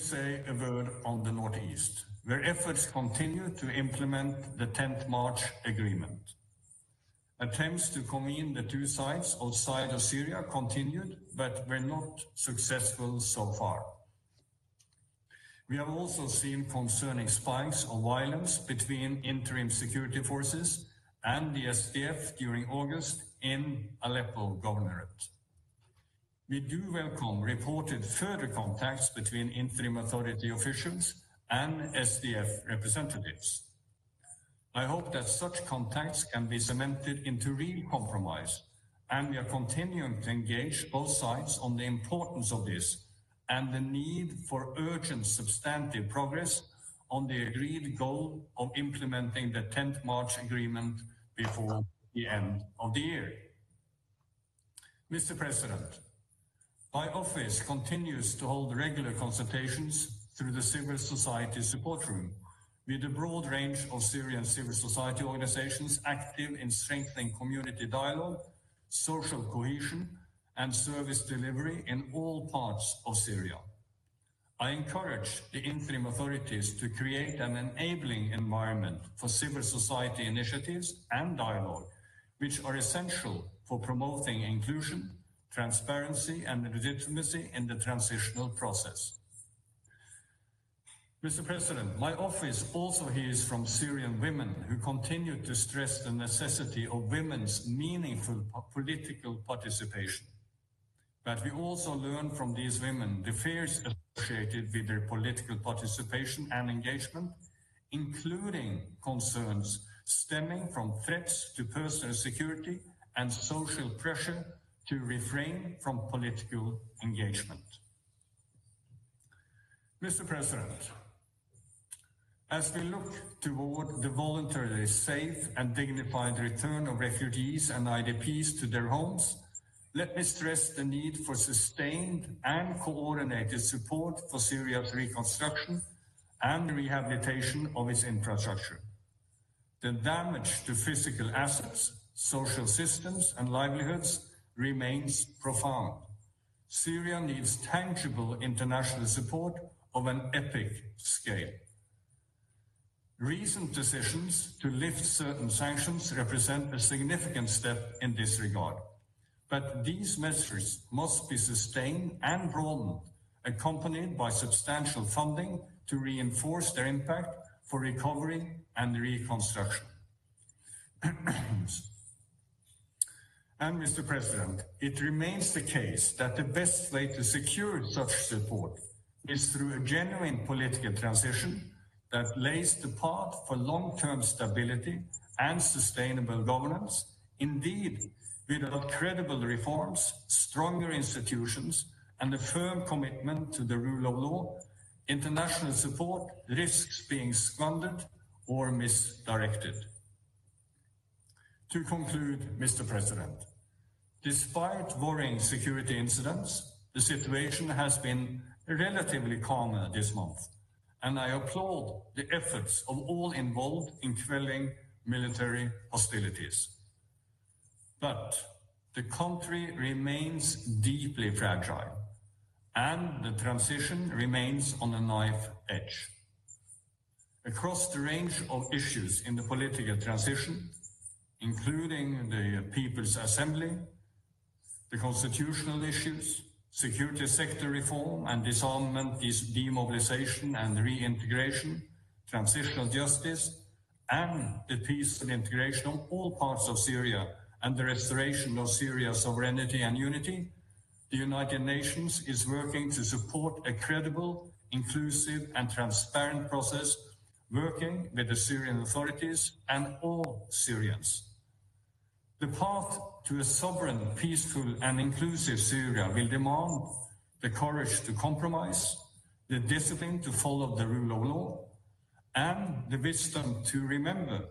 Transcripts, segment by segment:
say a word on the Northeast, where efforts continue to implement the 10th March agreement. Attempts to convene the two sides outside of Syria continued, but were not successful so far. We have also seen concerning spikes of violence between interim security forces and the SDF during August in Aleppo Governorate. We do welcome reported further contacts between interim authority officials and SDF representatives. I hope that such contacts can be cemented into real compromise, and we are continuing to engage both sides on the importance of this and the need for urgent substantive progress on the agreed goal of implementing the 10th March agreement before the end of the year. Mr. President, my office continues to hold regular consultations through the Civil Society Support Room with a broad range of Syrian civil society organizations active in strengthening community dialogue, social cohesion, and service delivery in all parts of Syria. I encourage the interim authorities to create an enabling environment for civil society initiatives and dialogue, which are essential for promoting inclusion, transparency, and legitimacy in the transitional process. Mr. President, my office also hears from Syrian women who continue to stress the necessity of women's meaningful political participation. But we also learn from these women the fears associated with their political participation and engagement, including concerns stemming from threats to personal security and social pressure to refrain from political engagement. Mr. President, as we look toward the voluntarily safe and dignified return of refugees and IDPs to their homes, let me stress the need for sustained and coordinated support for Syria's reconstruction and rehabilitation of its infrastructure. The damage to physical assets, social systems, and livelihoods remains profound. Syria needs tangible international support of an epic scale. Recent decisions to lift certain sanctions represent a significant step in this regard. But these measures must be sustained and broadened, accompanied by substantial funding to reinforce their impact for recovery and reconstruction. And Mr. President, it remains the case that the best way to secure such support is through a genuine political transition that lays the path for long-term stability and sustainable governance. Indeed, without credible reforms, stronger institutions, and a firm commitment to the rule of law, international support risks being squandered or misdirected. To conclude, Mr. President, despite worrying security incidents, the situation has been relatively calmer this month, and I applaud the efforts of all involved in quelling military hostilities. But the country remains deeply fragile, and the transition remains on a knife edge. Across the range of issues in the political transition, including the People's Assembly, the constitutional issues, security sector reform and disarmament, demobilization and reintegration, transitional justice, and the peaceful integration of all parts of Syria and the restoration of Syria's sovereignty and unity, the United Nations is working to support a credible, inclusive, and transparent process, working with the Syrian authorities and all Syrians. The path to a sovereign, peaceful, and inclusive Syria will demand the courage to compromise, the discipline to follow the rule of law, and the wisdom to remember,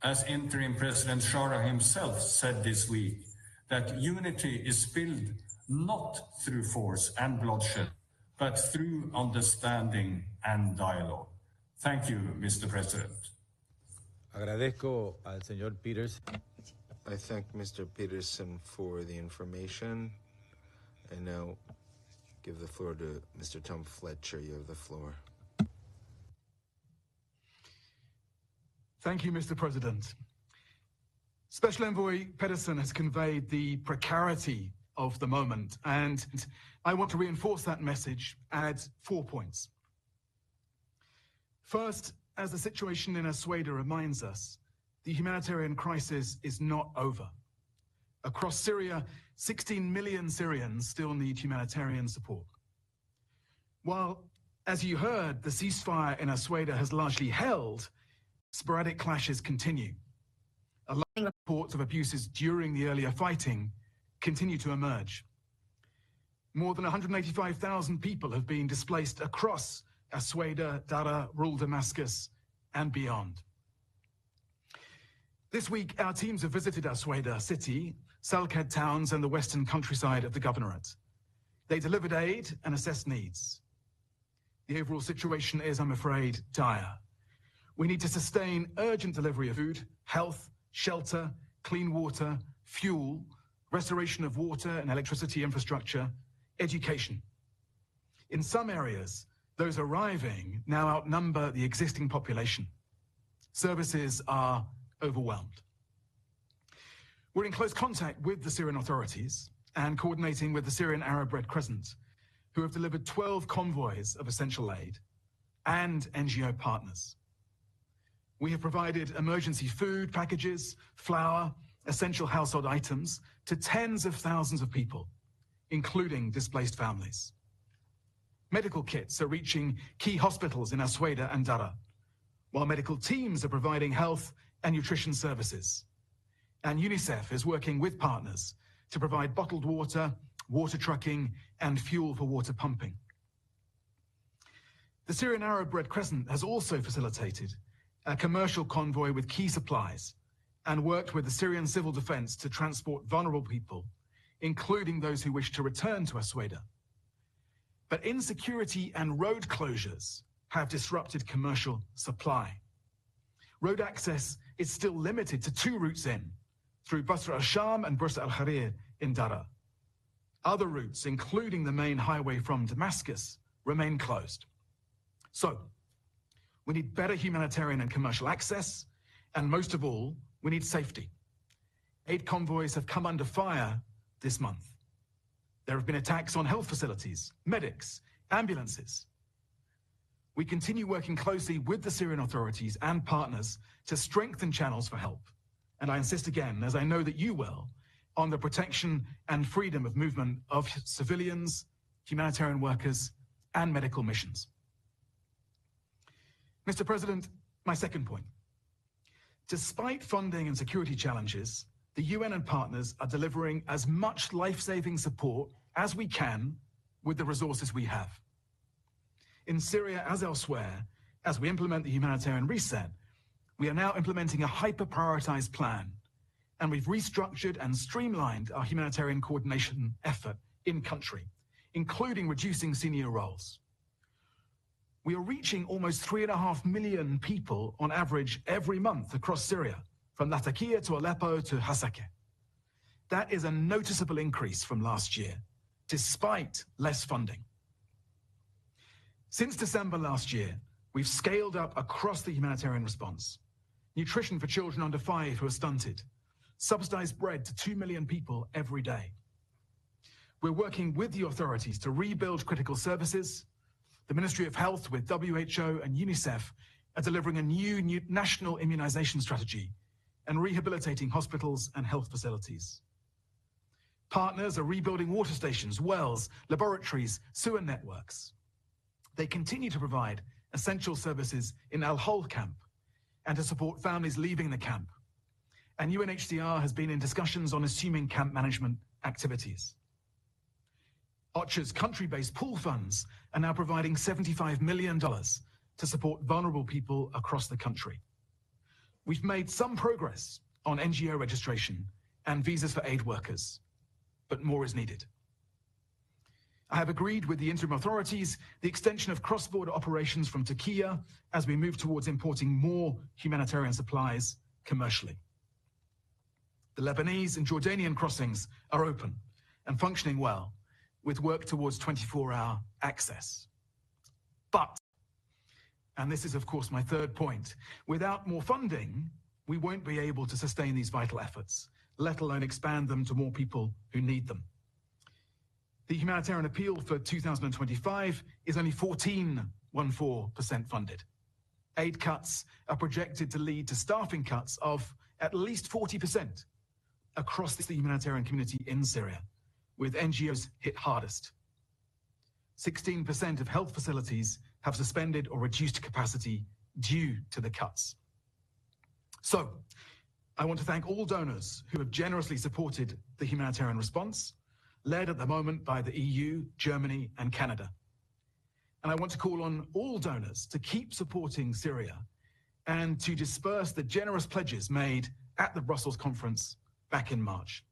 as interim President Shara himself said this week, that unity is built not through force and bloodshed, but through understanding and dialogue. Thank you, Mr. President. Agradezco al señor Peters. I thank Mr. Peterson for the information. And now give the floor to Mr. Tom Fletcher. You have the floor. Thank you, Mr. President. Special Envoy Pedersen has conveyed the precarity of the moment, and I want to reinforce that message and add 4 points. First, as the situation in Asweda reminds us, the humanitarian crisis is not over. Across Syria, 16 million Syrians still need humanitarian support. While, as you heard, the ceasefire in Asweda has largely held, sporadic clashes continue. Alarming reports of abuses during the earlier fighting continue to emerge. More than 185,000 people have been displaced across Asweda, Dara, rural Damascus, and beyond. This week, our teams have visited Asweda city, Salkad towns, and the western countryside of the governorate. They delivered aid and assessed needs. The overall situation is, I'm afraid, dire. We need to sustain urgent delivery of food, health, shelter, clean water, fuel, restoration of water and electricity infrastructure, education. In some areas, those arriving now outnumber the existing population. Services are overwhelmed. We're in close contact with the Syrian authorities and coordinating with the Syrian Arab Red Crescent, who have delivered 12 convoys of essential aid, and NGO partners. We have provided emergency food packages, flour, essential household items to tens of thousands of people, including displaced families. Medical kits are reaching key hospitals in Asweda and Dara, while medical teams are providing health and nutrition services. And UNICEF is working with partners to provide bottled water, water trucking, and fuel for water pumping. The Syrian Arab Red Crescent has also facilitated a commercial convoy with key supplies and worked with the Syrian civil defense to transport vulnerable people, including those who wish to return to Asweda. But insecurity and road closures have disrupted commercial supply. Road access is still limited to 2 routes in, through Basra al-Sham and Bursa al-Kharir in Dara. Other routes, including the main highway from Damascus, remain closed. So, we need better humanitarian and commercial access, and most of all, we need safety. 8 convoys have come under fire this month. There have been attacks on health facilities, medics, ambulances. We continue working closely with the Syrian authorities and partners to strengthen channels for help. And I insist again, as I know that you will, on the protection and freedom of movement of civilians, humanitarian workers, and medical missions. Mr. President, my second point. Despite funding and security challenges, the UN and partners are delivering as much life-saving support as we can with the resources we have. In Syria, as elsewhere, as we implement the humanitarian reset, we are now implementing a hyper-prioritized plan, and we've restructured and streamlined our humanitarian coordination effort in country, including reducing senior roles. We are reaching almost 3.5 million people on average every month across Syria, from Latakia to Aleppo to Hasakeh. That is a noticeable increase from last year, despite less funding. Since December last year, we've scaled up across the humanitarian response. Nutrition for children under 5 who are stunted, subsidized bread to 2 million people every day. We're working with the authorities to rebuild critical services. The Ministry of Health with WHO and UNICEF are delivering a new national immunization strategy and rehabilitating hospitals and health facilities. Partners are rebuilding water stations, wells, laboratories, sewer networks. They continue to provide essential services in Al-Hol camp and to support families leaving the camp. And UNHCR has been in discussions on assuming camp management activities. OCHA's country-based pool funds are now providing $75 million to support vulnerable people across the country. We've made some progress on NGO registration and visas for aid workers, but more is needed. I have agreed with the interim authorities the extension of cross-border operations from Turkey as we move towards importing more humanitarian supplies commercially. The Lebanese and Jordanian crossings are open and functioning well, with work towards 24-hour access. But, and this is of course my third point, without more funding, we won't be able to sustain these vital efforts, let alone expand them to more people who need them. The humanitarian appeal for 2025 is only 14% funded. Aid cuts are projected to lead to staffing cuts of at least 40% across the humanitarian community in Syria, with NGOs hit hardest. 16% of health facilities have suspended or reduced capacity due to the cuts. So, I want to thank all donors who have generously supported the humanitarian response, led at the moment by the EU, Germany, and Canada. And I want to call on all donors to keep supporting Syria and to disperse the generous pledges made at the Brussels conference back in March.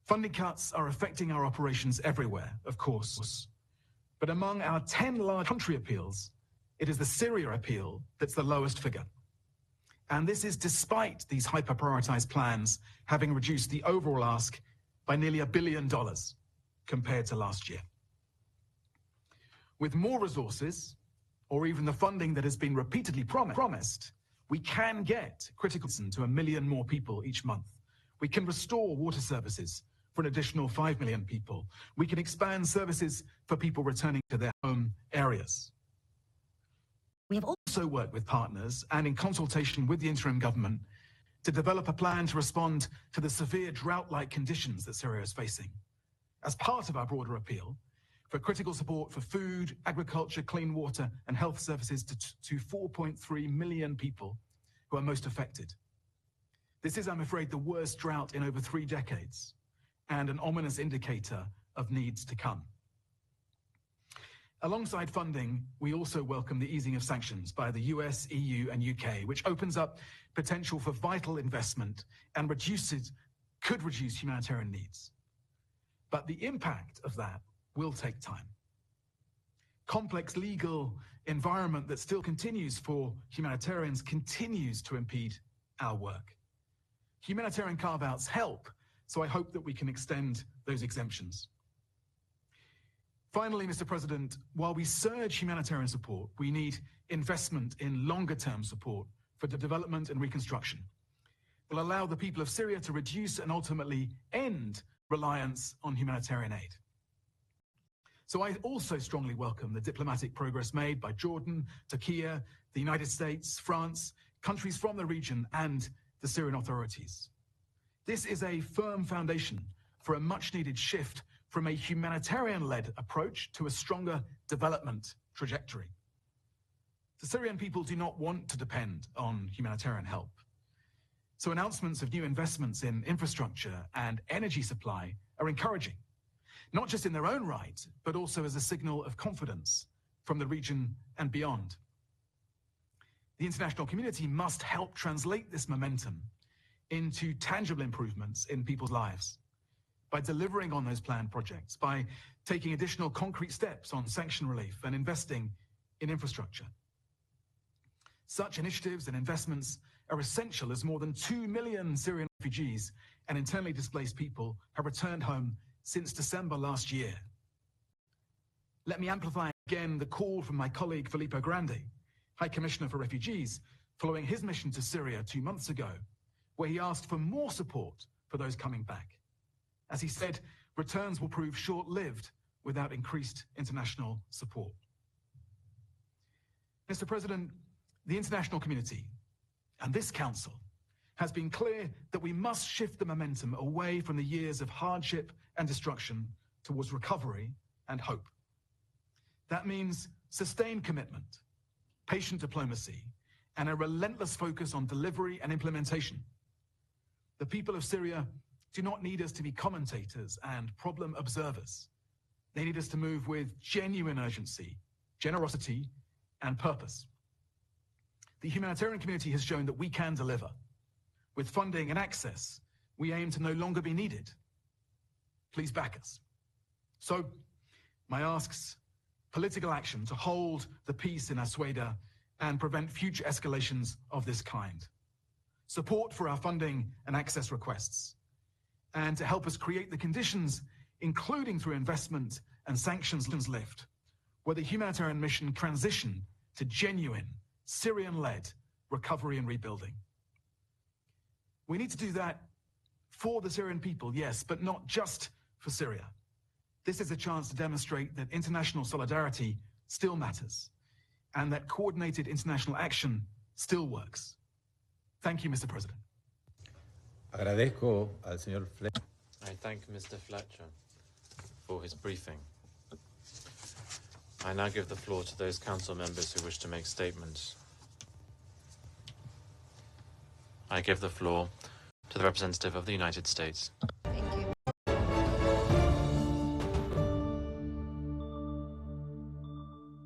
Funding cuts are affecting our operations everywhere, of course. But among our 10 large country appeals, it is the Syria appeal that's the lowest figure. And this is despite these hyper-prioritized plans having reduced the overall ask by nearly $1 billion compared to last year. With more resources, or even the funding that has been repeatedly promised, we can get critical medicine to 1 million more people each month. We can restore water services for an additional 5 million people. We can expand services for people returning to their home areas. We have also worked with partners and in consultation with the interim government to develop a plan to respond to the severe drought-like conditions that Syria is facing. As part of our broader appeal for critical support for food, agriculture, clean water, and health services to 4.3 million people who are most affected. This is, I'm afraid, the worst drought in over 3 decades and an ominous indicator of needs to come. Alongside funding, we also welcome the easing of sanctions by the US, EU, and UK, which opens up potential for vital investment and could reduce humanitarian needs. But the impact of that will take time. Complex legal environment that still continues for humanitarians continues to impede our work. Humanitarian carve-outs help, so I hope that we can extend those exemptions. Finally, Mr. President, while we surge humanitarian support, we need investment in longer-term support for the development and reconstruction that will allow the people of Syria to reduce and ultimately end reliance on humanitarian aid. So I also strongly welcome the diplomatic progress made by Jordan, Turkey, the United States, France, countries from the region, and the Syrian authorities. This is a firm foundation for a much-needed shift from a humanitarian-led approach to a stronger development trajectory. The Syrian people do not want to depend on humanitarian help. So announcements of new investments in infrastructure and energy supply are encouraging, not just in their own right, but also as a signal of confidence from the region and beyond. The international community must help translate this momentum into tangible improvements in people's lives by delivering on those planned projects, by taking additional concrete steps on sanction relief and investing in infrastructure. Such initiatives and investments are essential as more than 2 million Syrian refugees and internally displaced people have returned home since December last year. Let me amplify again the call from my colleague Filippo Grandi, High Commissioner for Refugees, following his mission to Syria 2 months ago, where he asked for more support for those coming back. As he said, returns will prove short-lived without increased international support. Mr. President, the international community and this Council has been clear that we must shift the momentum away from the years of hardship and destruction towards recovery and hope. That means sustained commitment, patient diplomacy, and a relentless focus on delivery and implementation. The people of Syria do not need us to be commentators and problem observers. They need us to move with genuine urgency, generosity, and purpose. The humanitarian community has shown that we can deliver. With funding and access, we aim to no longer be needed. Please back us. So, my asks, political action to hold the peace in Asweda and prevent future escalations of this kind. Support for our funding and access requests, and to help us create the conditions including through investment and sanctions lift, where the humanitarian mission transition to genuine Syrian-led recovery and rebuilding. We need to do that for the Syrian people, yes, but not just for Syria. This is a chance to demonstrate that international solidarity still matters and that coordinated international action still works. Thank you, Mr. President. Agradezco al señor Fletcher. I thank Mr. Fletcher for his briefing. I now give the floor to those council members who wish to make statements. I give the floor to the representative of the United States.